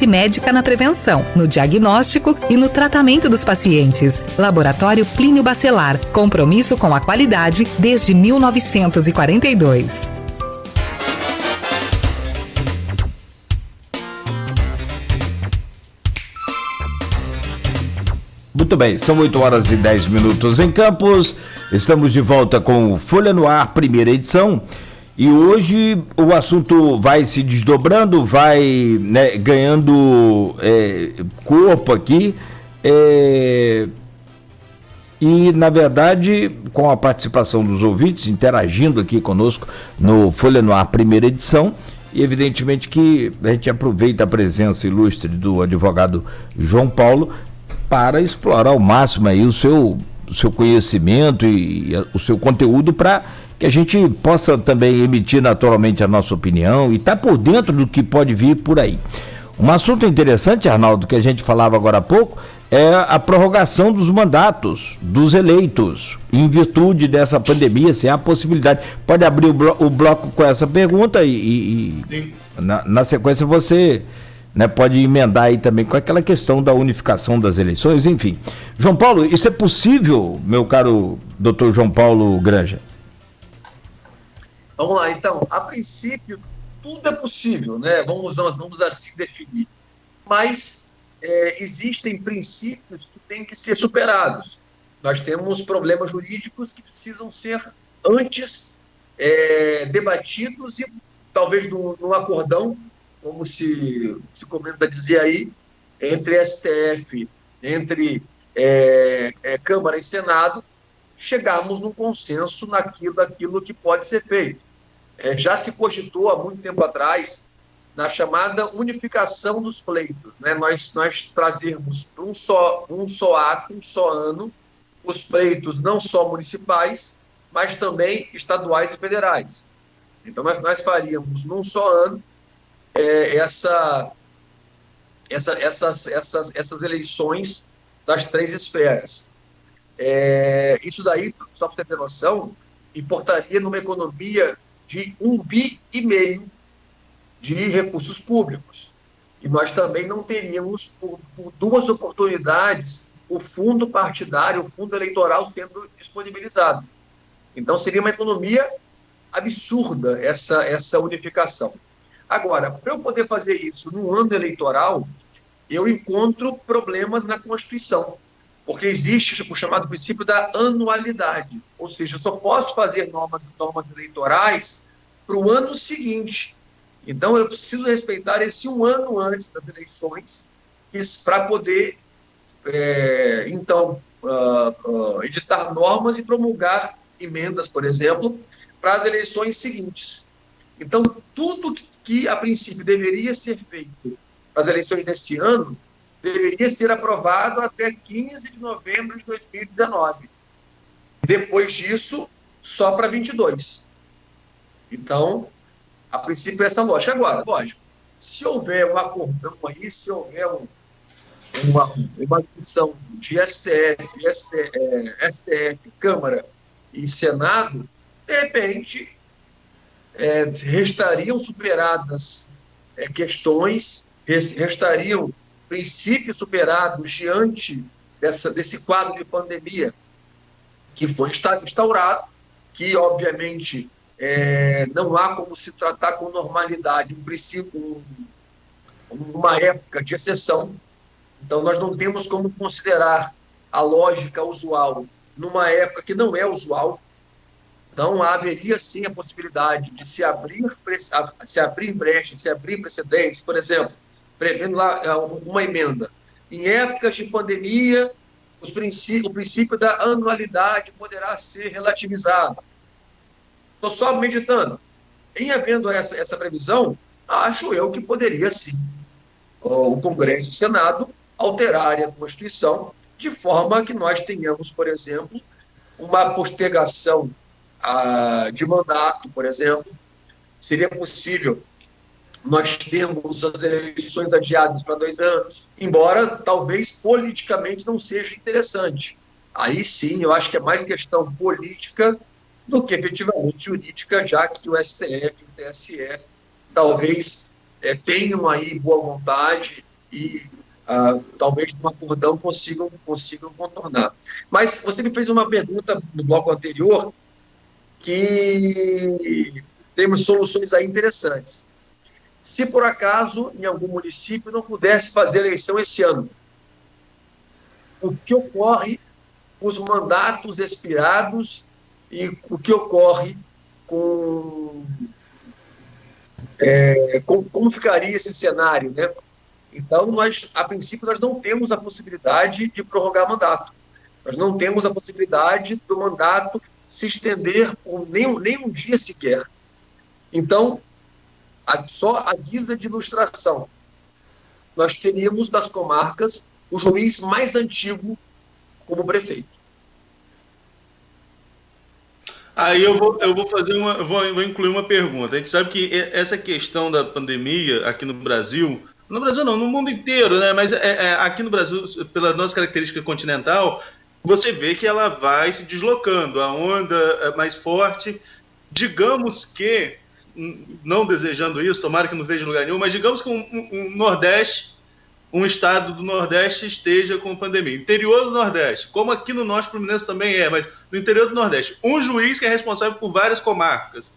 médica na prevenção, no diagnóstico e no tratamento dos pacientes. Laboratório Plínio Bacelar, compromisso com a qualidade desde 1942. Muito bem, são 8h10 em Campos. Estamos de volta com o Folha no Ar, primeira edição. E hoje o assunto vai se desdobrando, vai, né, ganhando corpo aqui. E, na verdade, com a participação dos ouvintes, interagindo aqui conosco no Folha no Ar, primeira edição. E, evidentemente, que a gente aproveita a presença ilustre do advogado João Paulo para explorar ao máximo aí o seu conhecimento e o seu conteúdo, para que a gente possa também emitir naturalmente a nossa opinião e estar por dentro do que pode vir por aí. Um assunto interessante, Arnaldo, que a gente falava agora há pouco, é a prorrogação dos mandatos dos eleitos, em virtude dessa pandemia, se há possibilidade. Pode abrir o bloco com essa pergunta e na sequência você, né, pode emendar aí também com aquela questão da unificação das eleições, enfim. João Paulo, isso é possível, meu caro doutor João Paulo Granja? Vamos lá, então, a princípio, tudo é possívil, né? Vamos assim definir. Mas existem princípios que têm que ser superados. Nós temos problemas jurídicos que precisam ser antes debatidos e talvez num acordão, como se comenta dizer aí, entre STF, entre Câmara e Senado, chegarmos num consenso daquilo que pode ser feito. Já se cogitou há muito tempo atrás na chamada unificação dos pleitos, né? Nós trazermos para um só ato, um só ano, os pleitos não só municipais, mas também estaduais e federais. Então, nós faríamos num só ano essas eleições das 3 esferas. Isso daí, só para você ter noção, importaria numa economia de 1,5 bi de recursos públicos. E nós também não teríamos, por 2 oportunidades, o fundo partidário, o fundo eleitoral sendo disponibilizado. Então, seria uma economia absurda essa unificação. Agora, para eu poder fazer isso no ano eleitoral, eu encontro problemas na Constituição, porque existe o chamado princípio da anualidade, ou seja, eu só posso fazer normas eleitorais para o ano seguinte. Então, eu preciso respeitar esse um ano antes das eleições para poder, editar normas e promulgar emendas, por exemplo, para as eleições seguintes. Então, tudo que a princípio deveria ser feito para as eleições deste ano deveria ser aprovado até 15 de novembro de 2019. Depois disso, só para 22. Então, a princípio, essa lógica. Agora, lógico, se houver um acordão aí, se houver uma discussão de STF, Câmara e Senado, de repente, restariam superadas questões, restariam princípios superados diante desse quadro de pandemia que foi instaurado, que, obviamente, não há como se tratar com normalidade uma época de exceção. Então, nós não temos como considerar a lógica usual numa época que não é usual. Então, haveria sim a possibilidade de se abrir brechas, se abrir precedentes, por exemplo, prevendo lá uma emenda. Em épocas de pandemia, o princípio da anualidade poderá ser relativizado. Estou só meditando. Em havendo essa previsão, acho eu que poderia sim o Congresso e o Senado alterarem a Constituição de forma que nós tenhamos, por exemplo, uma postergação de mandato, por exemplo. Seria possível nós termos as eleições adiadas para 2 anos, embora talvez politicamente não seja interessante. Aí sim, eu acho que é mais questão política do que efetivamente jurídica, já que o STF e o TSE talvez tenham aí boa vontade e talvez no acordão consigam contornar. Mas você me fez uma pergunta no bloco anterior que temos soluções aí interessantes. Se por acaso em algum município não pudesse fazer eleição esse ano, o que ocorre com os mandatos expirados e o que ocorre como ficaria esse cenário, né? Então, a princípio, nós não temos a possibilidade de prorrogar mandato. Nós não temos a possibilidade do mandato se estender por nem um dia sequer. Então, só a guisa de ilustração, nós teríamos das comarcas o juiz mais antigo como prefeito. Aí eu vou fazer vou incluir uma pergunta. A gente sabe que essa questão da pandemia aqui no Brasil não, no mundo inteiro, né? Mas aqui no Brasil, pela nossa característica continental, você vê que ela vai se deslocando, a onda é mais forte. Digamos que, não desejando isso, tomara que não esteja em lugar nenhum, mas digamos que um estado do Nordeste esteja com pandemia. Interior do Nordeste, como aqui no Norte Fluminense também mas no interior do Nordeste, um juiz que é responsável por várias comarcas,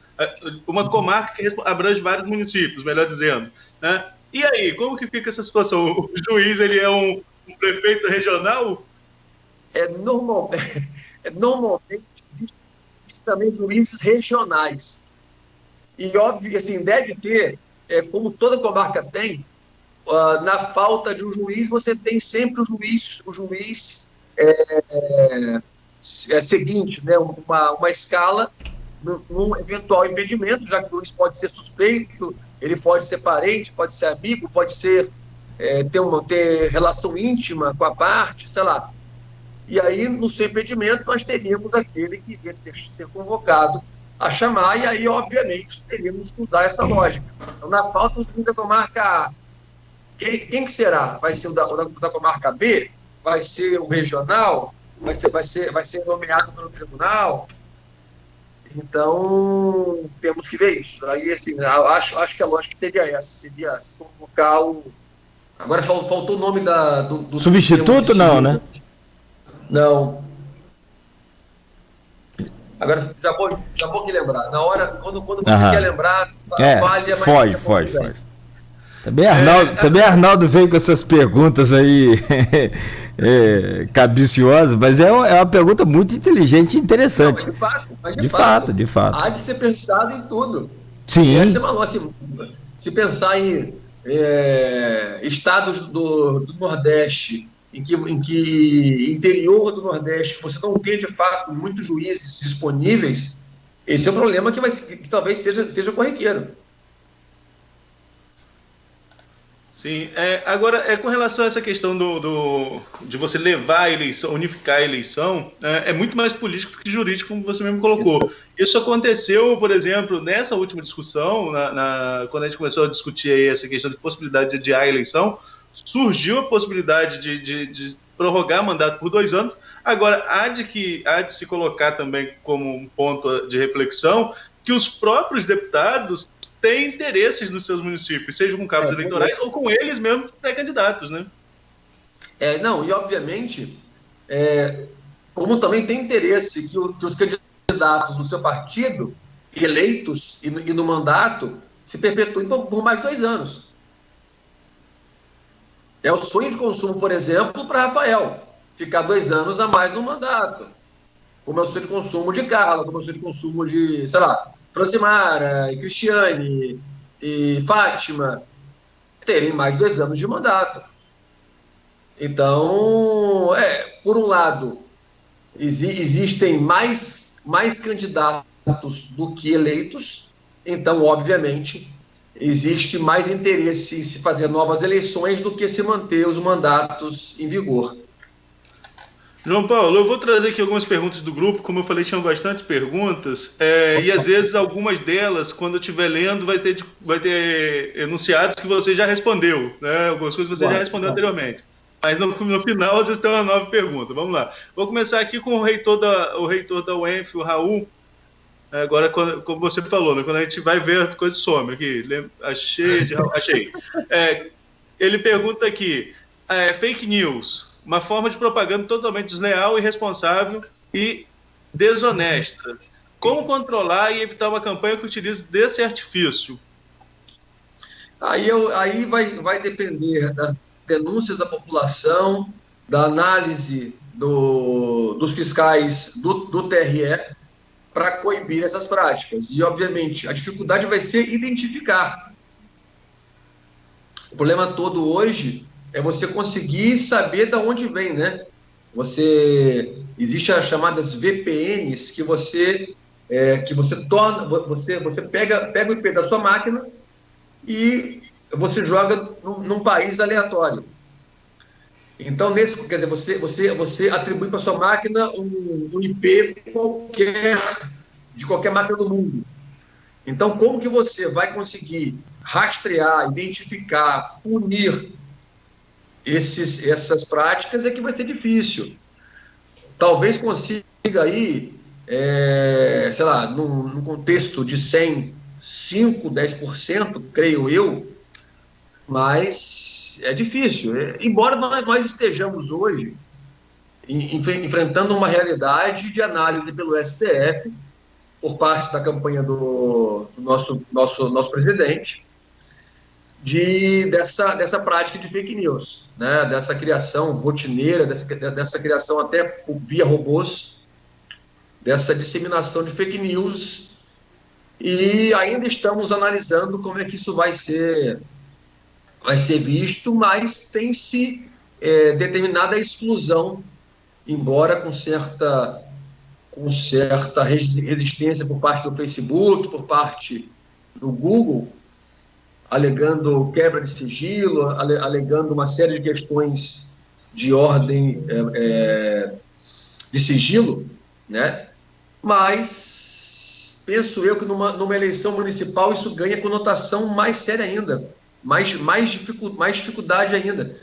uma comarca que abrange vários municípios, melhor dizendo, né? E aí, como que fica essa situação? O juiz, ele é um prefeito regional? Normalmente existem também juízes regionais. E, óbvio, assim, deve ter, como toda comarca tem, na falta de um juiz, você tem sempre o juiz seguinte, né? uma escala num eventual impedimento, já que o juiz pode ser suspeito, ele pode ser parente, pode ser amigo, pode ser ter relação íntima com a parte, sei lá. E aí, no seu impedimento, nós teríamos aquele que ia ser convocado a chamar, e aí, obviamente, teríamos que usar essa lógica. Então, na falta do juiz da comarca A, quem que será? Vai ser o da comarca B? Vai ser o regional? Vai ser nomeado pelo tribunal? Então, temos que ver isso. Aí, assim, acho que a lógica seria essa, seria convocar o... Agora faltou o nome do substituto, não, né? Não. Agora, já vou que lembrar. Na hora, quando você quer lembrar, foge. Também Arnaldo veio com essas perguntas aí cabiciosas, mas é uma pergunta muito inteligente e interessante. Não, de fato. Há de ser pensado em tudo. Sim. Se pensar em estados do Nordeste, em que interior do Nordeste você não tem, de fato, muitos juízes disponíveis, esse é um problema que talvez seja corriqueiro. Sim, agora, com relação a essa questão de você levar a eleição, unificar a eleição, é muito mais político do que jurídico, como você mesmo colocou. Isso aconteceu, por exemplo, nessa última discussão, quando a gente começou a discutir aí essa questão de possibilidade de adiar a eleição, surgiu a possibilidade de prorrogar mandato por 2 anos. Agora, há de se colocar também como um ponto de reflexão que os próprios deputados têm interesses nos seus municípios, seja com cabos eleitorais ou com eles mesmos pré-candidatos, né? Não, e obviamente, como também tem interesse que os candidatos do seu partido, eleitos e no mandato, se perpetuem por mais 2 anos. É o sonho de consumo, por exemplo, para Rafael, ficar 2 anos a mais no mandato. Como é o sonho de consumo de Carla, como é o sonho de consumo de, sei lá, Francimara, e Cristiane, e Fátima, terem mais 2 anos de mandato. Então, por um lado, existem mais candidatos do que eleitos, então, obviamente, existe mais interesse em se fazer novas eleições do que se manter os mandatos em vigor. João Paulo, eu vou trazer aqui algumas perguntas do grupo. Como eu falei, tinham bastantes perguntas, e às vezes algumas delas, quando eu estiver lendo, vai ter enunciados que você já respondeu, né? Algumas coisas você já respondeu anteriormente. Mas no final, às vezes tem uma nova pergunta. Vamos lá. Vou começar aqui com o reitor da UENF, o Raul. Agora, como você falou, né? Quando a gente vai ver, a coisa some aqui. Achei. Ele pergunta aqui, fake news, uma forma de propaganda totalmente desleal, irresponsável e desonesta. Como controlar e evitar uma campanha que utilize desse artifício? Aí vai depender das denúncias da população, da análise dos fiscais do TRE para coibir essas práticas. E, obviamente, a dificuldade vai ser identificar. O problema todo hoje é você conseguir saber de onde vem, né? Existem as chamadas VPNs que você pega o IP da sua máquina e você joga num país aleatório. Então, quer dizer, você atribui para sua máquina um IP de qualquer máquina do mundo. Então, como que você vai conseguir rastrear, identificar, punir essas práticas é que vai ser difícil. Talvez consiga aí, sei lá, num contexto de 100, 5, 10%, creio eu, mas é difícil. Embora nós estejamos hoje enfrentando uma realidade de análise pelo STF, por parte da campanha do nosso presidente, dessa prática de fake news, né? Dessa criação rotineira, dessa criação até via robôs, dessa disseminação de fake news, e ainda estamos analisando como é que isso vai ser visto, mas tem-se determinada exclusão, embora com certa resistência por parte do Facebook, por parte do Google, alegando quebra de sigilo, alegando uma série de questões de ordem de sigilo, né? Mas penso eu que numa eleição municipal isso ganha conotação mais séria ainda, mais dificuldade ainda.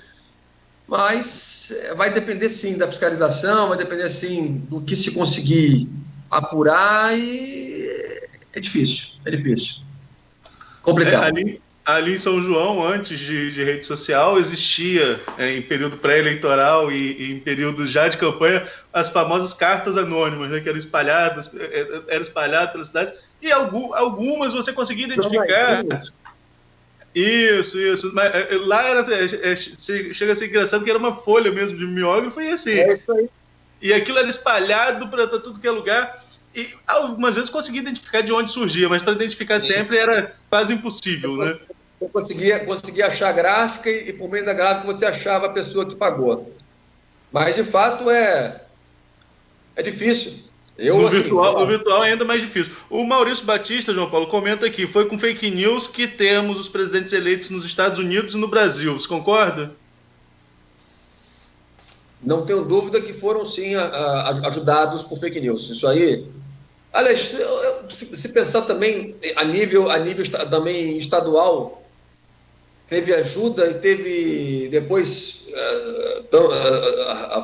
Mas vai depender, sim, da fiscalização, vai depender, sim, do que se conseguir apurar, e é difícil. Complicado. Ali em São João, antes de rede social, existia, em período pré-eleitoral e em período já de campanha, as famosas cartas anônimas, né, que eram espalhadas pela cidade, e algumas você conseguia identificar. Isso. Mas lá chega a ser engraçado que era uma folha mesmo de mimeógrafo e assim. É isso aí. E aquilo era espalhado para tudo que é lugar. E algumas vezes conseguia identificar de onde surgia, mas para identificar sempre era quase impossível, né? Você conseguia achar a gráfica e por meio da gráfica você achava a pessoa que pagou. Mas de fato é difícil. No virtual é ainda mais difícil. O Maurício Batista, João Paulo, comenta aqui, foi com fake news que temos os presidentes eleitos nos Estados Unidos e no Brasil. Você concorda? Não tenho dúvida que foram, sim, ajudados por fake news. Isso aí... Aliás, se pensar também a nível também estadual, teve ajuda e teve depois...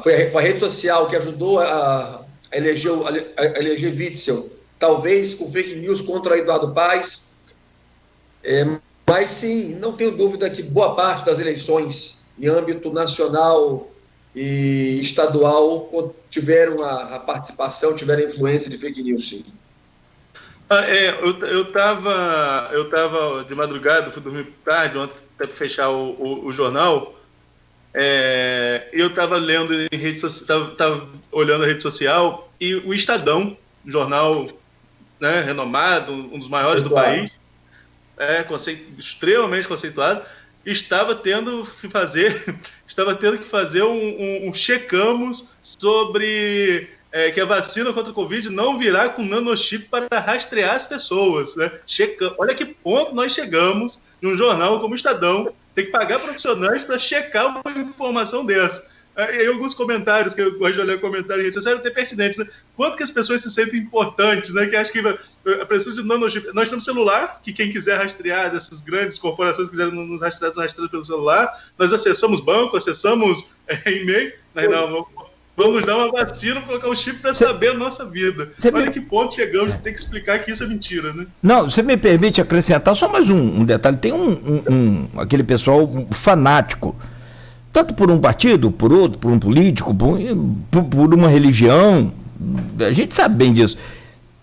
foi a rede social que ajudou a eleger Witzel, talvez com fake news contra Eduardo Paes, mas sim, não tenho dúvida que boa parte das eleições em âmbito nacional e estadual tiveram a participação, tiveram a influência de fake news, sim. Eu tava de madrugada, fui dormir tarde, ontem até para fechar o jornal. Eu estava lendo em rede social, estava olhando a rede social, e o Estadão, um jornal, né, renomado, um dos maiores do país, extremamente conceituado, estava tendo que fazer um checamos sobre que a vacina contra o Covid não virá com nanochip para rastrear as pessoas, né? Olha que ponto nós chegamos em um jornal como o Estadão, tem que pagar profissionais para checar uma informação dessa. E alguns comentários, que eu gosto de olhar comentários em rede social, até pertinentes, né? Quanto que as pessoas se sentem importantes, né? Que acham que precisa de nanochip. Nós temos celular, que quem quiser rastrear, dessas grandes corporações que quiserem nos rastrear pelo celular. Nós acessamos banco, acessamos e-mail. Vamos dar uma vacina, colocar um chip para saber a nossa vida. Olha que ponto chegamos de ter que explicar que isso é mentira, né? Não, você me permite acrescentar só mais um detalhe. Tem aquele pessoal fanático, tanto por um partido, por outro, por um político, por uma religião. A gente sabe bem disso.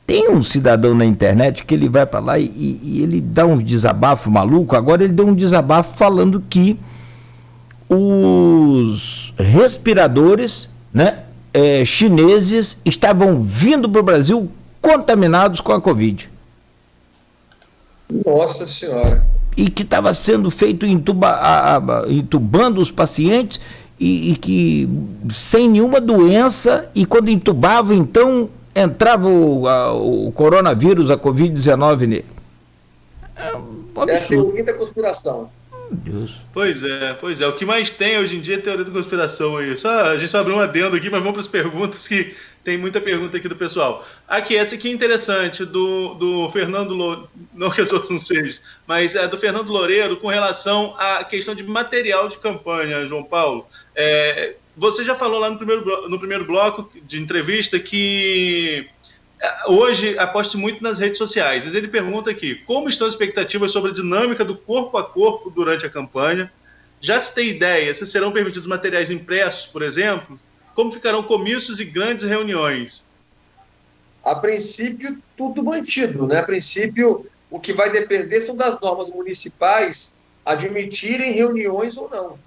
Tem um cidadão na internet que ele vai para lá e ele dá uns desabafos malucos. Agora ele deu um desabafo falando que os respiradores, né, chineses estavam vindo para o Brasil contaminados com a Covid. Nossa Senhora. E que estava sendo feito entubando os pacientes e que sem nenhuma doença, e quando entubava, então entrava o coronavírus, a Covid-19 nele. É a teoria da conspiração. Deus. Pois é. O que mais tem hoje em dia é teoria da conspiração aí. A gente só abriu um adendo aqui, mas vamos para as perguntas, que tem muita pergunta aqui do pessoal. Aqui, essa aqui é interessante, do Fernando, não que os outros não sejam, mas é do Fernando Loureiro, com relação à questão de material de campanha, João Paulo. Você já falou lá no primeiro bloco de entrevista que hoje aposte muito nas redes sociais, mas ele pergunta aqui, como estão as expectativas sobre a dinâmica do corpo a corpo durante a campanha? Já se tem ideia se serão permitidos materiais impressos, por exemplo? Como ficarão comícios e grandes reuniões? A princípio, tudo mantido, né? A princípio, o que vai depender são das normas municipais admitirem reuniões ou não,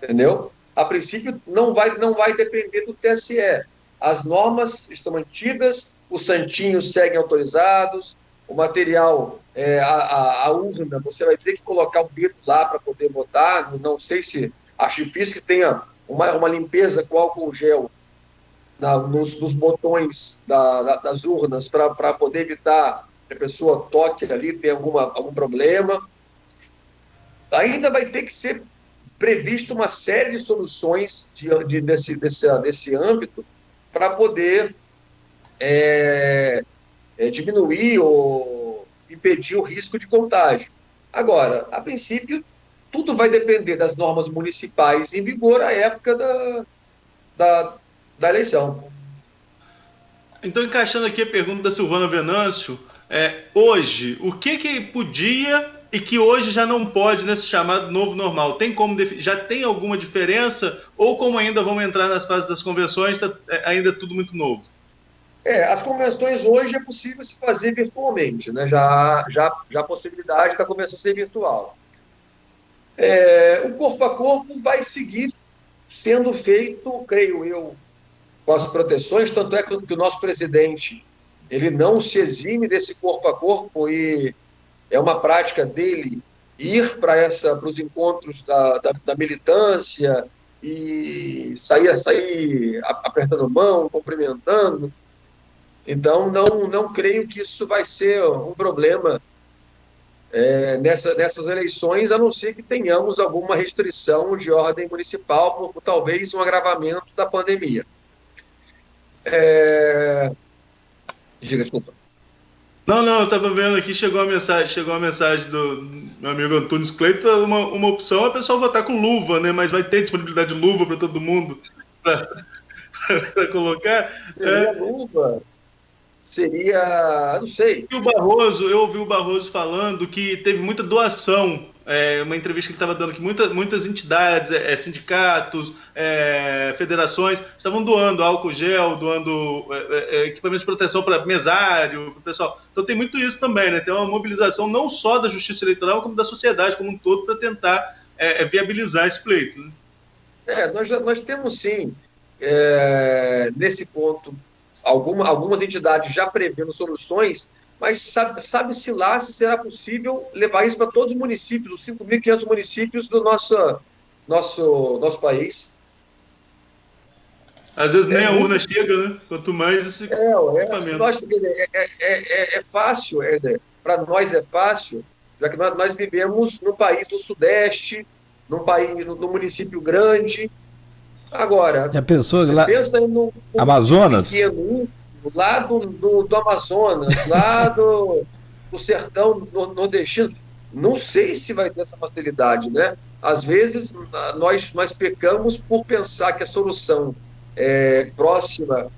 entendeu? A princípio, não vai depender do TSE. As normas estão mantidas, os santinhos seguem autorizados, o material, a urna, você vai ter que colocar o dedo lá para poder votar. Não sei se acho difícil que tenha uma limpeza com álcool gel nos botões das urnas para poder evitar que a pessoa toque ali, tenha algum problema. Ainda vai ter que ser previsto uma série de soluções desse âmbito para poder diminuir ou impedir o risco de contágio. Agora, a princípio, tudo vai depender das normas municipais em vigor à época da eleição. Então, encaixando aqui a pergunta da Silvana Venâncio, hoje, o que podia e que hoje já não pode nesse chamado novo normal? Tem como já tem alguma diferença, ou como ainda vamos entrar nas fases das convenções, ainda é tudo muito novo? As convenções hoje é possível se fazer virtualmente, né? Já a possibilidade da convenção ser virtual. O corpo a corpo vai seguir sendo feito, creio eu, com as proteções, tanto é que o nosso presidente ele não se exime desse corpo a corpo, e é uma prática dele ir para os encontros da militância e sair apertando mão, cumprimentando. Então, não creio que isso vai ser um problema nessas eleições, a não ser que tenhamos alguma restrição de ordem municipal, por talvez um agravamento da pandemia. Diga, desculpa. Não, eu estava vendo aqui, chegou a mensagem do meu amigo Antunes Cleiton, uma opção é o pessoal votar com luva, né? Mas vai ter disponibilidade de luva para todo mundo para colocar. Seria luva? Seria, não sei. Eu ouvi o Barroso falando que teve muita doação, uma entrevista que ele estava dando, que muitas entidades, sindicatos, federações, estavam doando álcool gel, doando equipamentos de proteção para mesário, para o pessoal. Então tem muito isso também, né? Tem uma mobilização não só da justiça eleitoral, como da sociedade como um todo, para tentar viabilizar esse pleito, né? Nós temos sim, nesse ponto, algumas entidades já prevendo soluções, mas sabe-se lá se será possível levar isso para todos os municípios, os 5.500 municípios do nosso país. Às vezes nem a urna chega, né? Quanto mais esse equipamento. É fácil, para nós é fácil, já que nós vivemos no país do Sudeste, num município grande. Agora, já pensou você lá, pensa no Amazonas? Pequeno, lá do Amazonas, lá do sertão nordestino, não sei se vai ter essa facilidade, né? Às vezes nós pecamos por pensar que a solução próxima,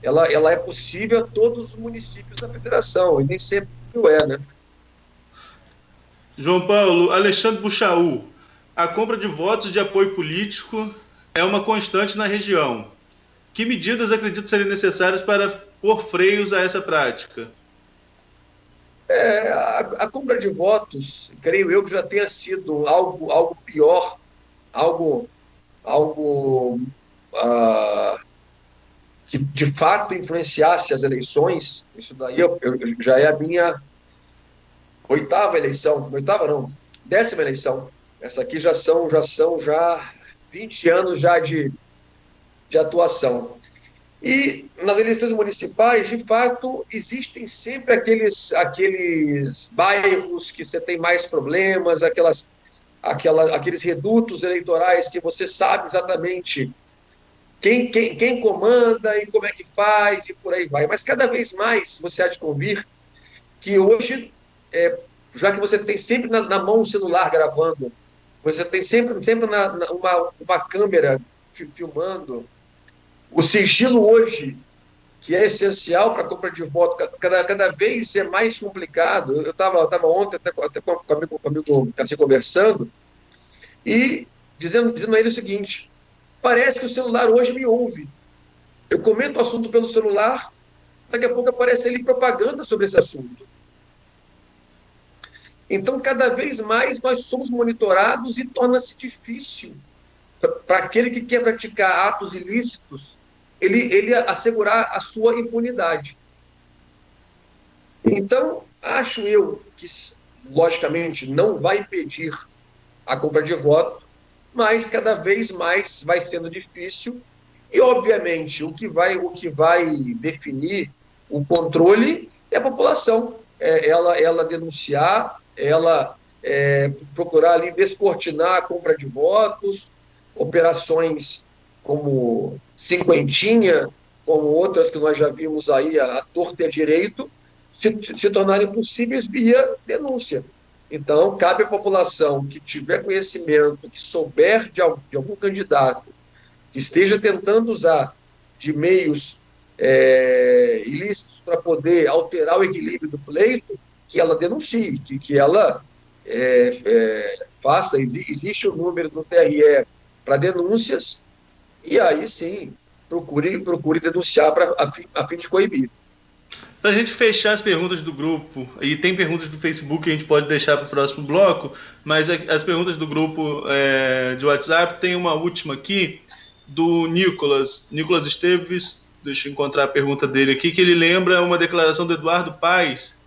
ela é possível a todos os municípios da federação, e nem sempre é, né? João Paulo, Alexandre Buchaú, a compra de votos de apoio político é uma constante na região. Que medidas acredita serem necessárias para pôr freios a essa prática? A compra de votos, creio eu que já tenha sido algo pior, algo que de fato influenciasse as eleições. Isso daí já é a minha oitava eleição, oitava não, 10ª eleição. Essa aqui já são 20 anos já de atuação. E nas eleições municipais, de fato, existem sempre aqueles bairros que você tem mais problemas, aqueles redutos eleitorais que você sabe exatamente quem comanda e como é que faz e por aí vai. Mas cada vez mais você há de convir que hoje, já que você tem sempre na mão um celular gravando, você tem sempre uma câmera filmando, o sigilo hoje, que é essencial para a compra de voto, cada vez é mais complicado. Eu estava ontem até com um amigo assim, conversando, e dizendo a ele o seguinte: parece que o celular hoje me ouve. Eu comento o assunto pelo celular, daqui a pouco aparece ele propaganda sobre esse assunto. Então, cada vez mais nós somos monitorados e torna-se difícil para aquele que quer praticar atos ilícitos, ele assegurar a sua impunidade. Então, acho eu que, logicamente, não vai impedir a compra de voto, mas cada vez mais vai sendo difícil e, obviamente, o que vai definir o controle é a população. Ela denunciar, ela procurar ali descortinar a compra de votos, operações como Cinquentinha, como outras que nós já vimos aí, a torta e a direito, se tornarem possíveis via denúncia. Então, cabe à população que tiver conhecimento, que souber de algum candidato que esteja tentando usar de meios ilícitos para poder alterar o equilíbrio do pleito, que ela denuncie, que ela faça. Existe o número do TRE para denúncias, e aí sim, procure denunciar a fim de coibir. Para a gente fechar as perguntas do grupo, e tem perguntas do Facebook que a gente pode deixar para o próximo bloco, mas as perguntas do grupo de WhatsApp, tem uma última aqui, do Nicolas Esteves. Deixa eu encontrar a pergunta dele aqui, que ele lembra uma declaração do Eduardo Paes.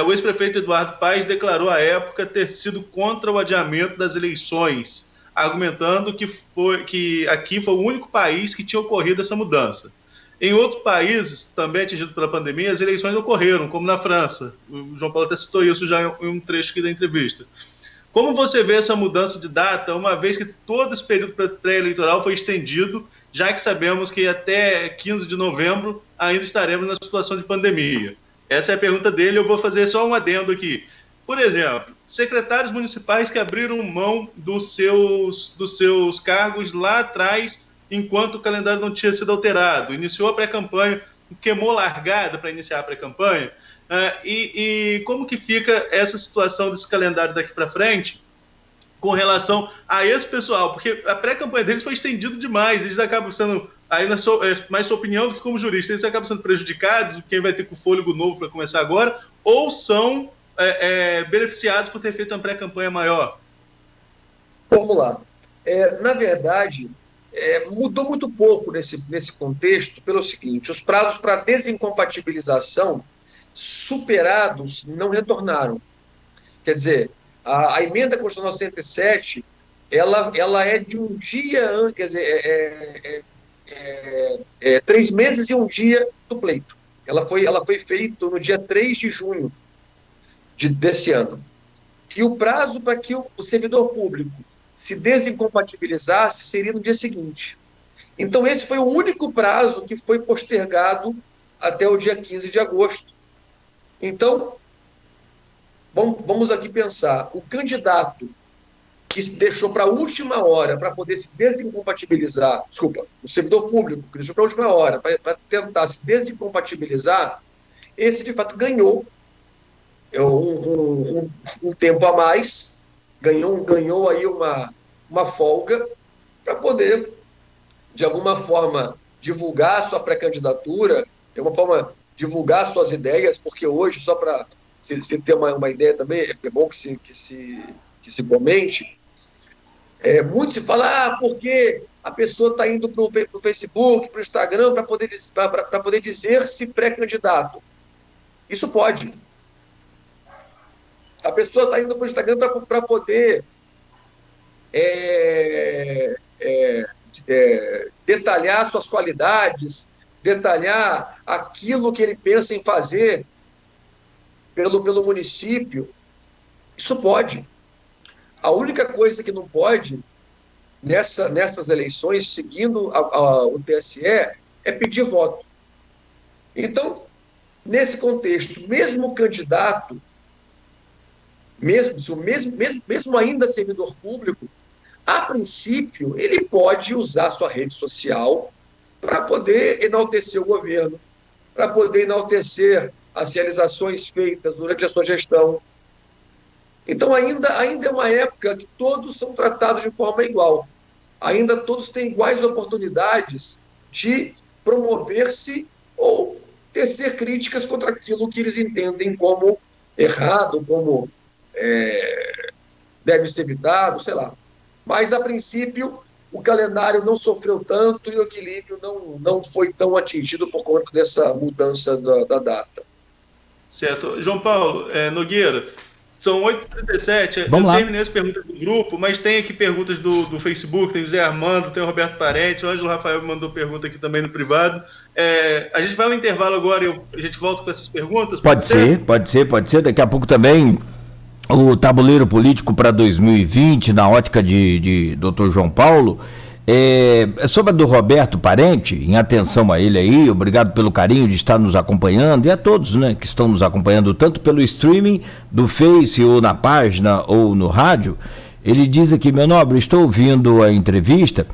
O ex-prefeito Eduardo Paes declarou à época ter sido contra o adiamento das eleições, argumentando que aqui foi o único país que tinha ocorrido essa mudança. Em outros países, também atingidos pela pandemia, as eleições ocorreram, como na França. O João Paulo até citou isso já em um trecho aqui da entrevista. Como você vê essa mudança de data, uma vez que todo esse período pré-eleitoral foi estendido, já que sabemos que até 15 de novembro ainda estaremos na situação de pandemia? Essa é a pergunta dele, eu vou fazer só um adendo aqui. Por exemplo, secretários municipais que abriram mão dos seus cargos lá atrás, enquanto o calendário não tinha sido alterado, iniciou a pré-campanha, queimou largada para iniciar a pré-campanha, e como que fica essa situação desse calendário daqui para frente com relação a esse pessoal? Porque a pré-campanha deles foi estendida demais, eles acabam sendo, aí mais sua opinião do que como jurista, eles acabam sendo prejudicados, quem vai ter com fôlego novo para começar agora, ou são beneficiados por ter feito uma pré-campanha maior? Vamos lá. Na verdade, mudou muito pouco nesse contexto pelo seguinte: os prazos para desincompatibilização superados não retornaram. Quer dizer, a emenda constitucional 107, ela é de um dia, quer dizer, 3 meses e um dia do pleito. Ela foi feita no dia 3 de junho desse ano. E o prazo para que o servidor público se desincompatibilizasse seria no dia seguinte. Então, esse foi o único prazo que foi postergado até o dia 15 de agosto. Então, vamos aqui pensar: o candidato que deixou para a última hora para poder se desincompatibilizar, desculpa, o servidor público que deixou para a última hora para tentar se desincompatibilizar, esse de fato ganhou um tempo a mais, ganhou aí uma folga para poder, de alguma forma, divulgar sua pré-candidatura, de alguma forma, divulgar suas ideias, porque hoje, só para se ter uma ideia também, é bom que se comente, muito se fala, porque a pessoa está indo para o Facebook, para o Instagram, para poder dizer-se pré-candidato. Isso pode. A pessoa está indo para o Instagram para poder detalhar suas qualidades, detalhar aquilo que ele pensa em fazer pelo município. Isso pode. A única coisa que não pode, nessas eleições, seguindo o TSE, é pedir voto. Então, nesse contexto, mesmo o candidato, mesmo ainda servidor público, a princípio, ele pode usar sua rede social para poder enaltecer o governo, para poder enaltecer as realizações feitas durante a sua gestão. Então, ainda é uma época que todos são tratados de forma igual. Ainda todos têm iguais oportunidades de promover-se ou tecer críticas contra aquilo que eles entendem como errado, como deve ser evitado, sei lá. Mas, a princípio, o calendário não sofreu tanto e o equilíbrio não foi tão atingido por conta dessa mudança da data. Certo. João Paulo, Nogueira, são 8h37, Vamos lá. Terminei as perguntas do grupo, mas tem aqui perguntas do Facebook, tem o Zé Armando, tem o Roberto Parente, o Ângelo Rafael me mandou pergunta aqui também no privado. A gente vai ao intervalo agora e a gente volta com essas perguntas? Pode ser. Daqui a pouco também o tabuleiro político para 2020, na ótica de Dr. João Paulo. Sobre a do Roberto Parente, em atenção a ele aí, obrigado pelo carinho de estar nos acompanhando, e a todos, né, que estão nos acompanhando, tanto pelo streaming do Face, ou na página, ou no rádio. Ele diz aqui: meu nobre, estou ouvindo a entrevista,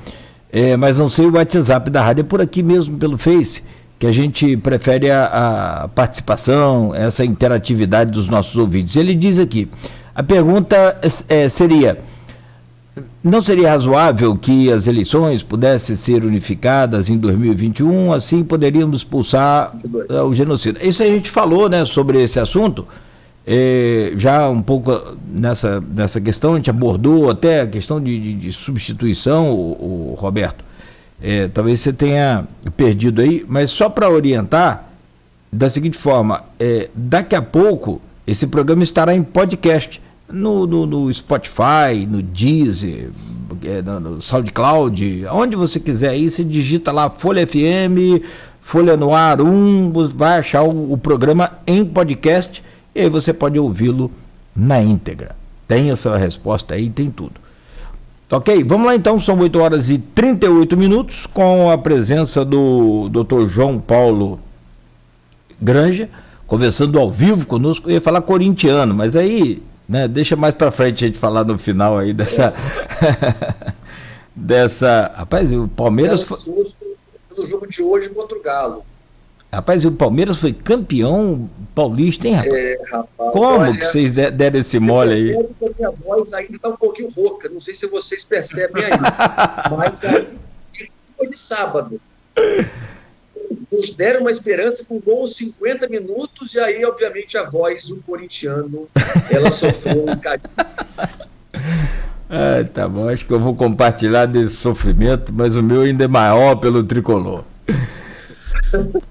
mas não sei o WhatsApp da rádio, é por aqui mesmo, pelo Face, que a gente prefere a participação, essa interatividade dos nossos ouvintes. Ele diz aqui, a pergunta seria: não seria razoável que as eleições pudessem ser unificadas em 2021, assim poderíamos expulsar o genocida? Isso a gente falou, né, sobre esse assunto, já um pouco nessa questão, a gente abordou até a questão de substituição, o Roberto. Talvez você tenha perdido aí, mas só para orientar, da seguinte forma, daqui a pouco esse programa estará em podcast, no Spotify, no Deezer, no SoundCloud, onde você quiser aí, você digita lá Folha FM, Folha no Ar 1, vai achar o programa em podcast e aí você pode ouvi-lo na íntegra. Tem essa resposta aí, tem tudo. Ok? Vamos lá então, são 8h38, com a presença do Dr. João Paulo Granja, conversando ao vivo conosco. Eu ia falar corintiano, mas aí, né, deixa mais pra frente a gente falar no final aí dessa... Rapaz, o Palmeiras... Pelo jogo de hoje contra o Galo. Rapaz, o Palmeiras foi campeão paulista, hein, rapaz? Rapaz, como olha, que vocês deram esse mole aí? A minha voz ainda está um pouquinho rouca, não sei se vocês percebem aí, mas foi de sábado. Nos deram uma esperança com gol aos 50 minutos e aí, obviamente, a voz do corintiano, ela sofreu um bocadinho. Tá bom, acho que eu vou compartilhar desse sofrimento, mas o meu ainda é maior pelo tricolor.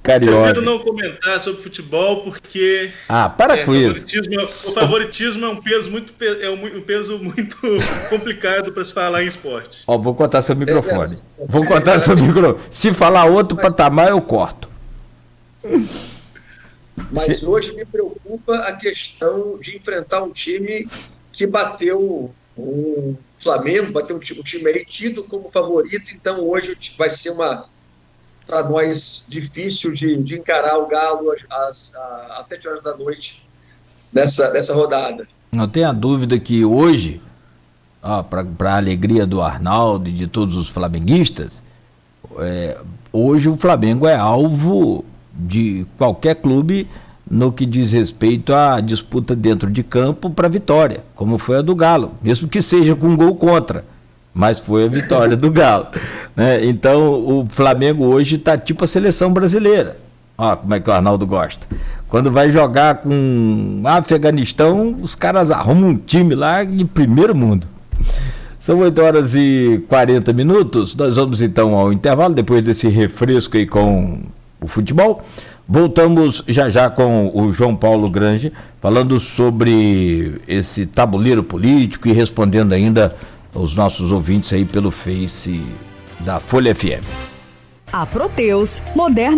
Carioca. Eu prefiro não comentar sobre futebol porque para com isso. O favoritismo é um peso muito complicado para se falar em esporte. Vou cortar seu microfone. Se falar outro patamar, eu corto. Mas hoje me preocupa a questão de enfrentar um time que bateu o Flamengo, bateu um time aí tido como favorito, então hoje vai ser para nós, difícil de encarar o Galo às 7 horas da noite nessa rodada. Não tenha dúvida que hoje para a alegria do Arnaldo e de todos os flamenguistas, hoje o Flamengo é alvo de qualquer clube no que diz respeito à disputa dentro de campo para vitória, como foi a do Galo, mesmo que seja com um gol contra, mas foi a vitória do Galo, né? Então o Flamengo hoje está tipo a seleção brasileira, como é que o Arnaldo gosta. Quando vai jogar com Afeganistão, os caras arrumam um time lá de primeiro mundo. São 8h40, nós vamos então ao intervalo, depois desse refresco aí com o futebol. Voltamos já com o João Paulo Grange, falando sobre esse tabuleiro político e respondendo ainda aos nossos ouvintes aí pelo Face da Folha FM. A Proteus, moderna